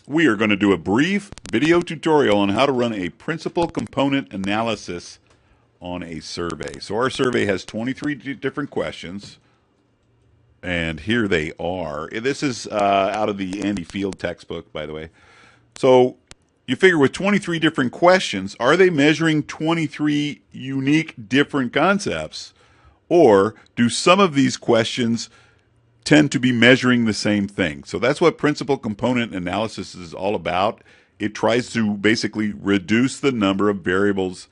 We are going to do a brief video tutorial on how to run a principal component analysis on a survey. So our survey has 23 different questions, and here they are. This is out of the Andy Field textbook, by the way. So you figure with 23 different questions, are they measuring 23 unique different concepts? Or do some of these questions tend to be measuring the same thing? So that's what principal component analysis is all about. It tries to basically reduce the number of variables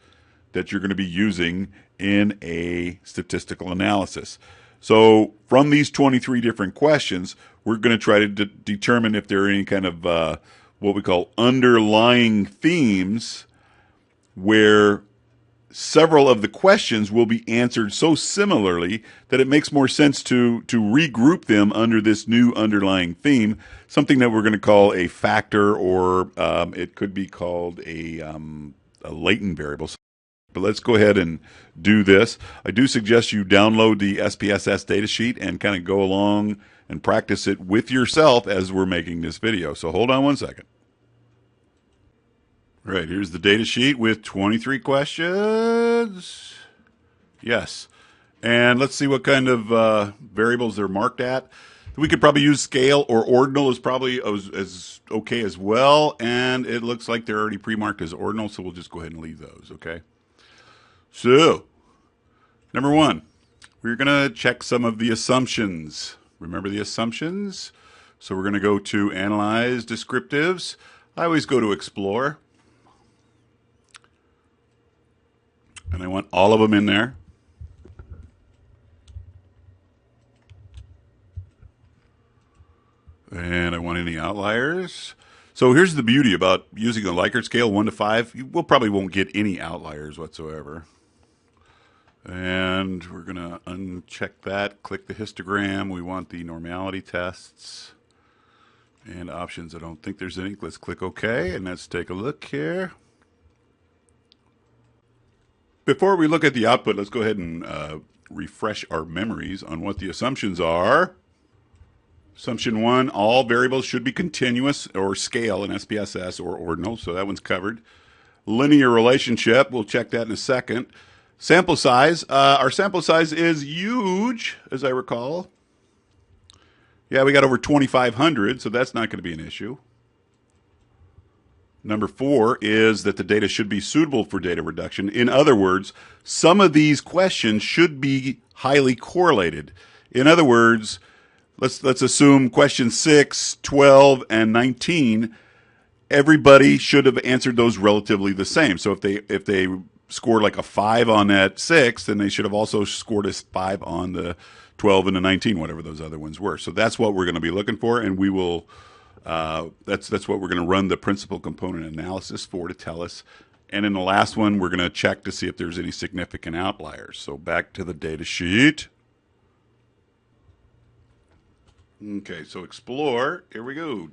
that you're going to be using in a statistical analysis. So from these 23 different questions, we're going to try to determine if there are any kind of what we call underlying themes where several of the questions will be answered so similarly that it makes more sense to regroup them under this new underlying theme, something that we're going to call a factor, or it could be called a latent variable. But let's go ahead and do this. I do suggest you download the SPSS datasheet and kind of go along and practice it with yourself as we're making this video. So hold on one second. All right, here's the data sheet with 23 questions. Yes. And let's see what kind of variables they're marked at. We could probably use scale or ordinal is probably as okay as well. And it looks like they're already pre-marked as ordinal, so we'll just go ahead and leave those, okay? So, number one, we're going to check some of the assumptions. Remember the assumptions? So we're going to go to Analyze Descriptives. I always go to Explore. And I want all of them in there. And I want any outliers. So here's the beauty about using a Likert scale, 1 to 5. You probably won't get any outliers whatsoever. And we're going to uncheck that. Click the histogram. We want the normality tests. And options, I don't think there's any. Let's click OK, and let's take a look here. Before we look at the output, let's go ahead and refresh our memories on what the assumptions are. Assumption 1, all variables should be continuous or scale in SPSS or ordinal, so that one's covered. Linear relationship, we'll check that in a second. Sample size, our sample size is huge, as I recall. Yeah, we got over 2,500, so that's not going to be an issue. Number 4 is that the data should be suitable for data reduction. In other words, some of these questions should be highly correlated. In other words, let's assume question 6, 12, and 19, everybody should have answered those relatively the same. So if they scored like a 5 on that 6, then they should have also scored a 5 on the 12 and the 19, whatever those other ones were. So that's what we're going to be looking for, and we will that's what we're going to run the principal component analysis for to tell us. And in the last one, we're going to check to see if there's any significant outliers. So back to the data sheet. Okay, so explore. Here we go.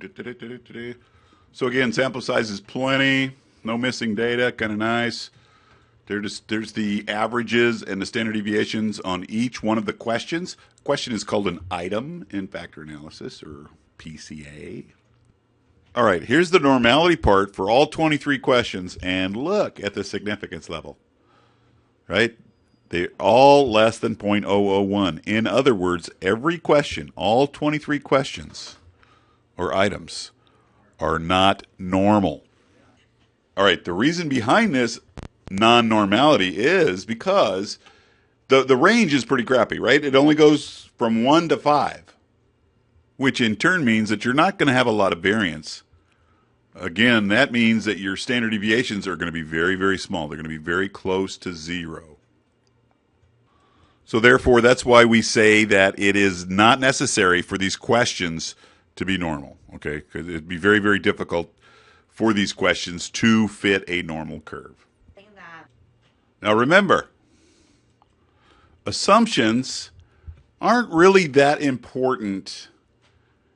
So again, sample size is plenty. No missing data. Kind of nice. There's the averages and the standard deviations on each one of the questions. The question is called an item in factor analysis, or PCA. All right, here's the normality part for all 23 questions, and look at the significance level, right? They're all less than 0.001. In other words, every question, all 23 questions or items are not normal. All right, the reason behind this non-normality is because the range is pretty crappy, right? It only goes from 1 to 5. Which in turn means that you're not going to have a lot of variance. Again, that means that your standard deviations are going to be very, very small. They're going to be very close to 0. So therefore, that's why we say that it is not necessary for these questions to be normal, okay? Because it'd be very, very difficult for these questions to fit a normal curve. Now remember, assumptions aren't really that important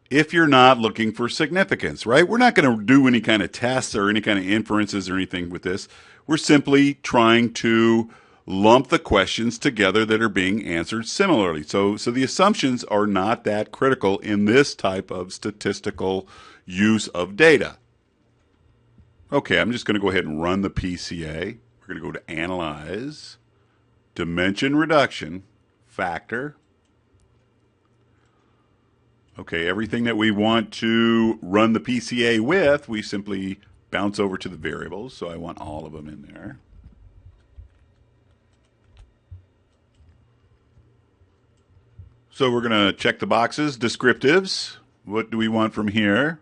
if you're not looking for significance, right? We're not going to do any kind of tests or any kind of inferences or anything with this. We're simply trying to lump the questions together that are being answered similarly. So the assumptions are not that critical in this type of statistical use of data. Okay, I'm just going to go ahead and run the PCA. We're going to go to Analyze, Dimension Reduction, Factor. Okay, everything that we want to run the PCA with, we simply bounce over to the variables. So I want all of them in there. So we're going to check the boxes. Descriptives. What do we want from here?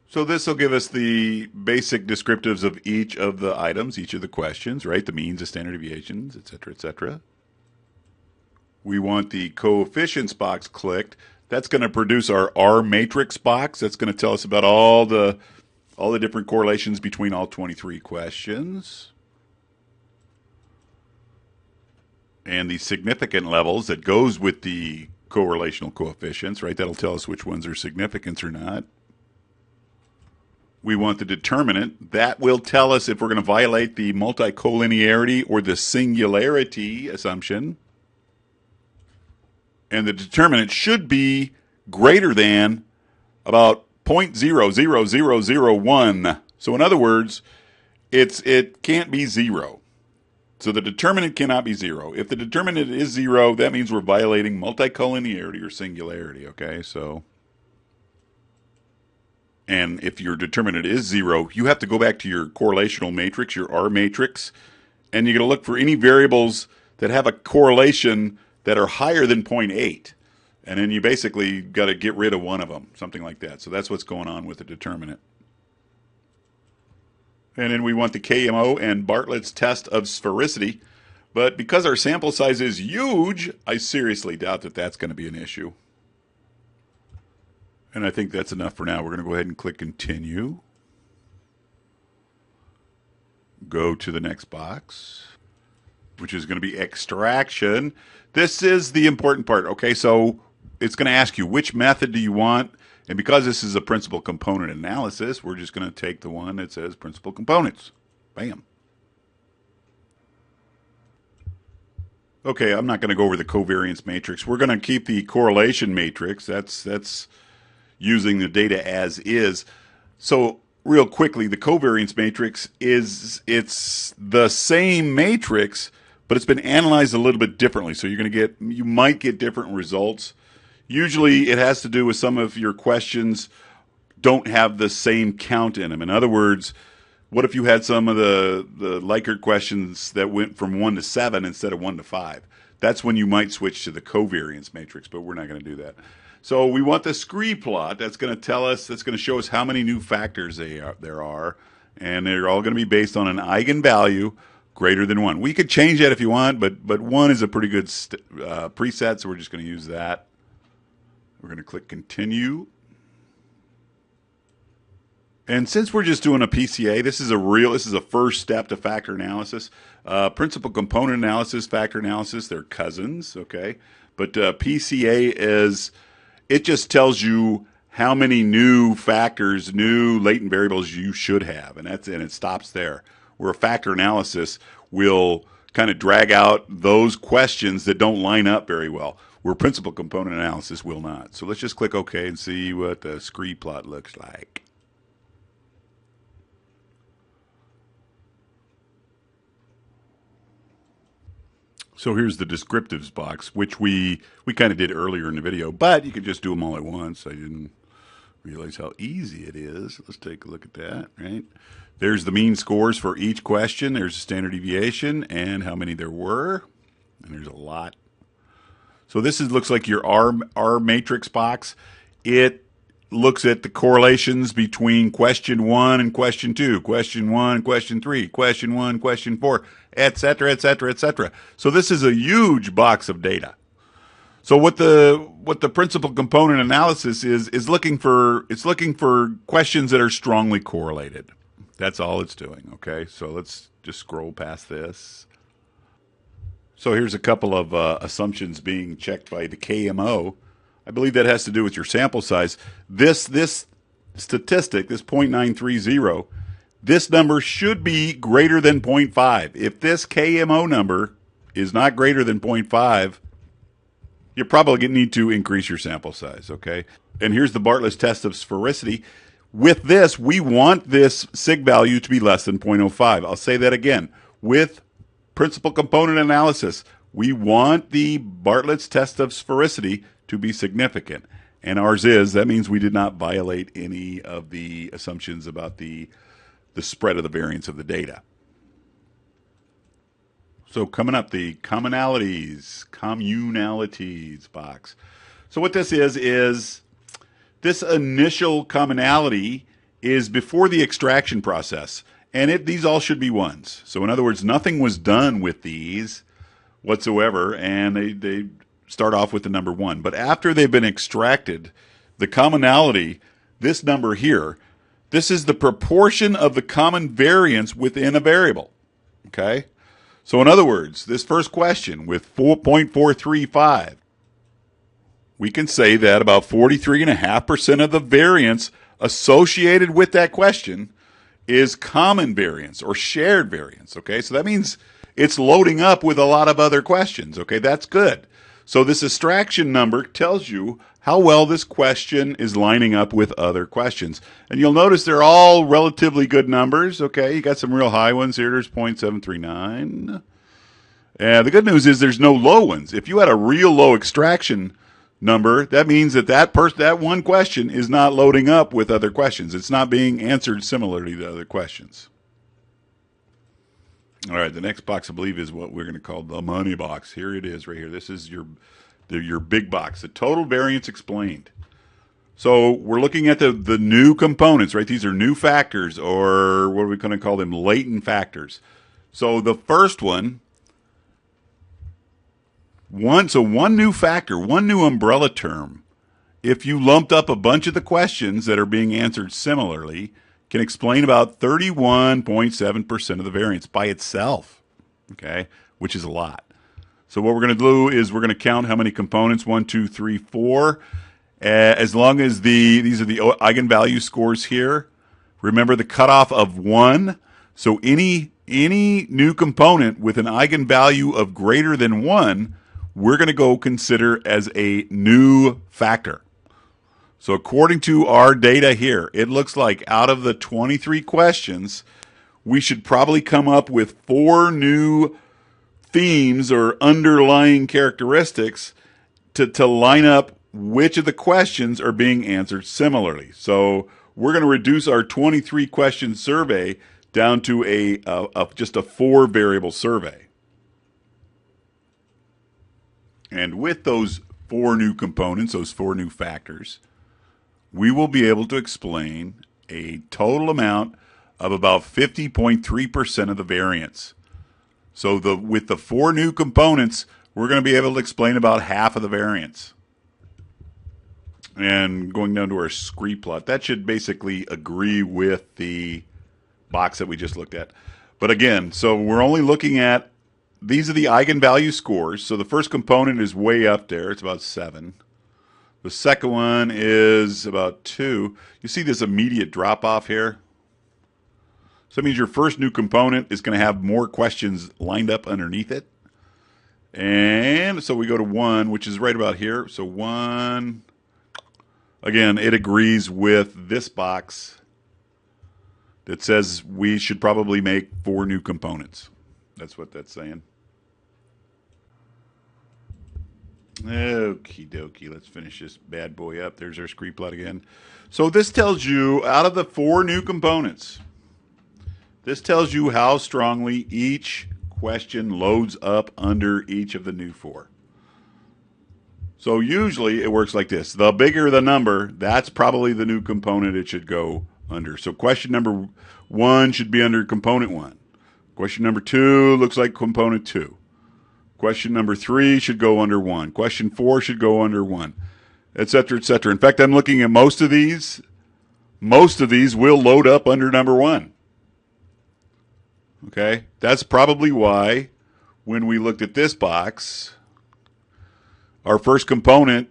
So this will give us the basic descriptives of each of the items, each of the questions, right? The means, the standard deviations, et cetera, et cetera. We want the coefficients box clicked. That's going to produce our R matrix box. That's going to tell us about all the different correlations between all 23 questions. And the significant levels that goes with the correlational coefficients, right? That'll tell us which ones are significant or not. We want the determinant. That will tell us if we're going to violate the multicollinearity or the singularity assumption. And the determinant should be greater than about 0.00001. So in other words, it can't be 0. So the determinant cannot be 0. If the determinant is 0, that means we're violating multicollinearity or singularity, okay? So, and if your determinant is 0, you have to go back to your correlational matrix, your R matrix, and you're going to look for any variables that have a correlation that are higher than 0.8. And then you basically got to get rid of one of them, something like that. So that's what's going on with the determinant. And then we want the KMO and Bartlett's test of sphericity. But because our sample size is huge, I seriously doubt that that's going to be an issue. And I think that's enough for now. We're going to go ahead and click Continue. Go to the next box, which is going to be extraction. This is the important part. Okay, so it's going to ask you which method do you want. And because this is a principal component analysis, we're just going to take the one that says principal components. Bam. Okay, I'm not going to go over the covariance matrix. We're going to keep the correlation matrix. That's using the data as is. So real quickly, the covariance matrix it's the same matrix, but it's been analyzed a little bit differently. So you might get different results. Usually it has to do with some of your questions don't have the same count in them. In other words, what if you had some of the Likert questions that went from 1 to 7 instead of 1 to 5? That's when you might switch to the covariance matrix, but we're not going to do that. So we want the scree plot. That's going to show us how many new factors there are, and they're all going to be based on an eigenvalue greater than 1. We could change that if you want, but 1 is a pretty good preset, so we're just going to use that. We're going to click Continue. And since we're just doing a PCA, this is a first step to factor analysis. Principal component analysis, factor analysis, they're cousins, okay? But PCA it just tells you how many new factors, new latent variables you should have, and it stops there. Where a factor analysis will kind of drag out those questions that don't line up very well, where principal component analysis will not. So let's just click OK and see what the scree plot looks like. So here's the descriptives box, which we kind of did earlier in the video, but you could just do them all at once. I didn't realize how easy it is. Let's take a look at that, right? There's the mean scores for each question. There's the standard deviation and how many there were. And there's a lot. So this looks like your R matrix box. It looks at the correlations between question 1 and question 2, question 1, question 3, question 1, question 4, et cetera, et cetera, et cetera. So this is a huge box of data. So what the principal component analysis is looking for questions that are strongly correlated. That's all it's doing, okay? So let's just scroll past this. So here's a couple of assumptions being checked by the KMO. I believe that has to do with your sample size. This statistic, this 0.930, this number should be greater than 0.5. If this KMO number is not greater than 0.5, you probably need to increase your sample size, okay? And here's the Bartlett's test of sphericity. With this, we want this sig value to be less than 0.05. I'll say that again. With principal component analysis, we want the Bartlett's test of sphericity to be significant. And ours is. That means we did not violate any of the assumptions about the spread of the variance of the data. So coming up, the commonalities box. So what this is this initial commonality is before the extraction process. And these all should be ones. So in other words, nothing was done with these whatsoever, and they start off with the number 1. But after they've been extracted, the commonality, this number here, this is the proportion of the common variance within a variable. Okay? So in other words, this first question with 4.435, we can say that about 43.5% of the variance associated with that question is common variance or shared variance. Okay, so that means it's loading up with a lot of other questions. Okay, that's good. So this extraction number tells you how well this question is lining up with other questions. And you'll notice they're all relatively good numbers. Okay, you got some real high ones here. There's 0.739. And the good news is there's no low ones. If you had a real low extraction number, that means that one question is not loading up with other questions. It's not being answered similarly to other questions. All right, the next box, I believe, is what we're going to call the money box. Here it is right here. This is your big box, the total variance explained. So we're looking at the new components, right? These are new factors, or what are we going to call them? Latent factors. So the first one new factor, one new umbrella term, if you lumped up a bunch of the questions that are being answered similarly, can explain about 31.7% of the variance by itself, okay, which is a lot. So what we're going to do is we're going to count how many components, 1, 2, 3, 4. As long as these are the eigenvalue scores here, remember the cutoff of 1. So any new component with an eigenvalue of greater than 1, we're going to go consider as a new factor. So according to our data here, it looks like out of the 23 questions, we should probably come up with 4 new themes or underlying characteristics to line up which of the questions are being answered similarly. So we're going to reduce our 23 question survey down to just a 4 variable survey. And with those 4 new components, those 4 new factors, we will be able to explain a total amount of about 50.3% of the variance. So with the 4 new components, we're going to be able to explain about half of the variance. And going down to our scree plot, that should basically agree with the box that we just looked at. But again, so we're only looking at, these are the eigenvalue scores. So the first component is way up there. It's about 7. The second one is about 2. You see this immediate drop off here? So that means your first new component is going to have more questions lined up underneath it. And so we go to 1, which is right about here. So 1, again, it agrees with this box that says we should probably make 4 new components. That's what that's saying. Okie dokie, let's finish this bad boy up. There's our scree plot again. So this tells you, out of the 4 new components, this tells you how strongly each question loads up under each of the new 4. So usually it works like this. The bigger the number, that's probably the new component it should go under. So question number 1 should be under component 1. Question number 2 looks like component 2. Question number 3 should go under 1. Question 4 should go under 1, etc., etc. In fact, I'm looking at most of these. Most of these will load up under number 1. Okay? That's probably why when we looked at this box, our first component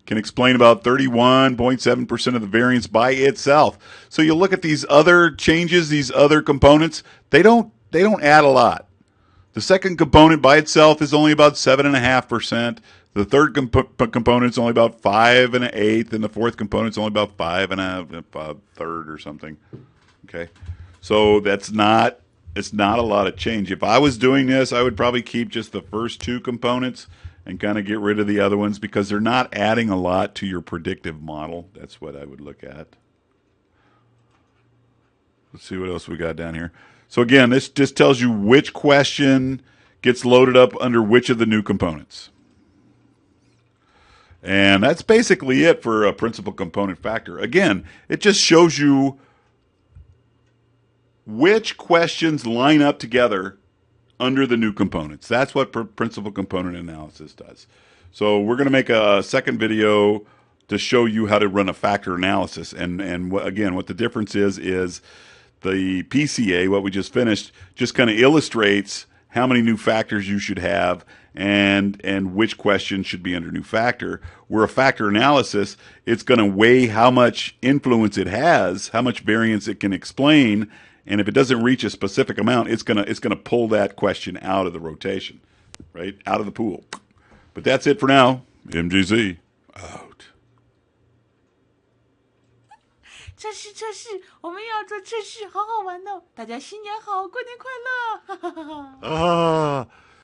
can explain about 31.7% of the variance by itself. So you look at these other changes, these other components, they don't add a lot. The second component by itself is only about 7.5%. The third component's only about 5 1/8, and the fourth component's only about 5 1/3 or something. Okay, so it's not a lot of change. If I was doing this, I would probably keep just the first two components and kind of get rid of the other ones because they're not adding a lot to your predictive model. That's what I would look at. Let's see what else we got down here. So again, this just tells you which question gets loaded up under which of the new components. And that's basically it for a principal component factor. Again, it just shows you which questions line up together under the new components. That's what principal component analysis does. So we're going to make a second video to show you how to run a factor analysis. And again, what the difference is the PCA, what we just finished, just kind of illustrates how many new factors you should have and which question should be under new factor. Where a factor analysis, it's going to weigh how much influence it has, how much variance it can explain, and if it doesn't reach a specific amount, it's gonna pull that question out of the rotation, right? Out of the pool. But that's it for now. MGZ out. 测试测试，我们要做测试，好好玩哦！大家新年好，过年快乐！哈哈哈哈。Ah.